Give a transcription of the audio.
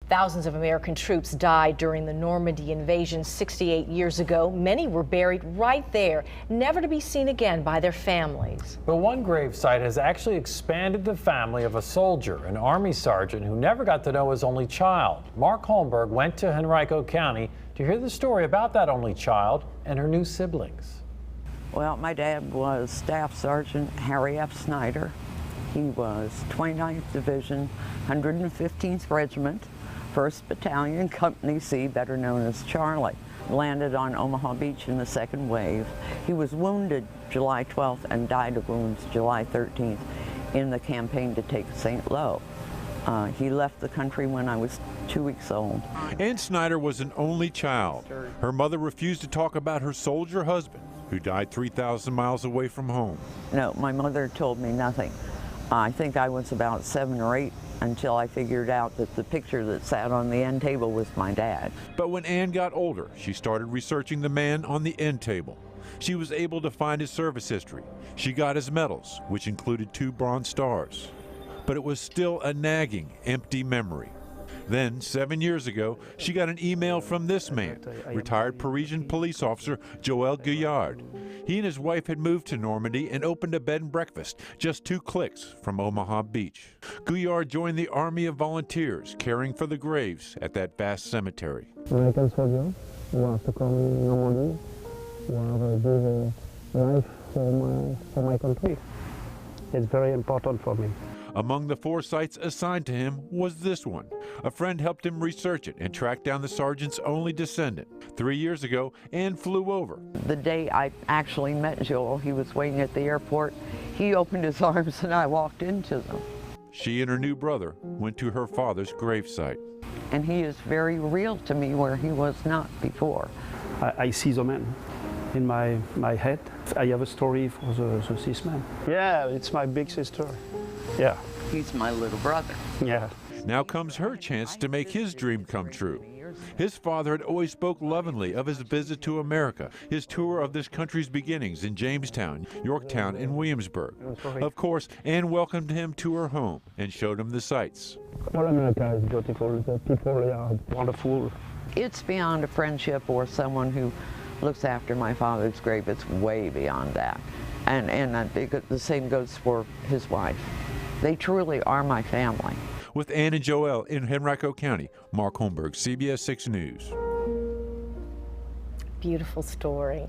Thousands of American troops died during the Normandy invasion 68 years ago. Many were buried right there, never to be seen again by their families. But one gravesite has actually expanded the family of a soldier, an Army sergeant who never got to know his only child. Mark Holmberg went to Henrico County to hear the story about that only child and her new siblings. Well, my dad was Staff Sergeant Harry F. Snyder. He was 29th Division, 115th Regiment, 1st Battalion, Company C, better known as Charlie. Landed on Omaha Beach in the second wave. He was wounded July 12th and died of wounds July 13th in the campaign to take St. Lo. He left the country when I was 2 weeks old. Ann Snyder was an only child. Her mother refused to talk about her soldier husband, who died 3,000 miles away from home. No, my mother told me nothing. I think I was about 7 or 8 until I figured out that the picture that sat on the end table was my dad. But when Ann got older, she started researching the man on the end table. She was able to find his service history. She got his medals, which included 2 Bronze Stars. But it was still a nagging, empty memory. Then, 7 years ago, she got an email from this man, retired Parisian police officer Joel Guyard. He and his wife had moved to Normandy and opened a bed and breakfast just 2 clicks from Omaha Beach. Guyard joined the Army of Volunteers, caring for the graves at that vast cemetery. American soldiers who have to come in Normandy, who have given life for my country. It's very important for me. Among the 4 sites assigned to him was this one. A friend helped him research it and track down the sergeant's only descendant. 3 years ago, Ann flew over. The day I actually met Joel, he was waiting at the airport. He opened his arms and I walked into them. She and her new brother went to her father's gravesite. And he is very real to me where he was not before. I see the man in my head. I have a story for this man. Yeah, it's my big sister. Yeah. He's my little brother. Yeah. Now comes her chance to make his dream come true. His father had always spoke lovingly of his visit to America, his tour of this country's beginnings in Jamestown, Yorktown, and Williamsburg. Of course, Ann welcomed him to her home and showed him the sights. Well, America is beautiful. The people are wonderful. It's beyond a friendship or someone who looks after my father's grave. It's way beyond that. And I think the same goes for his wife. They truly are my family. With Ann and Joel in Henrico County, Mark Holmberg, CBS 6 News. Beautiful story.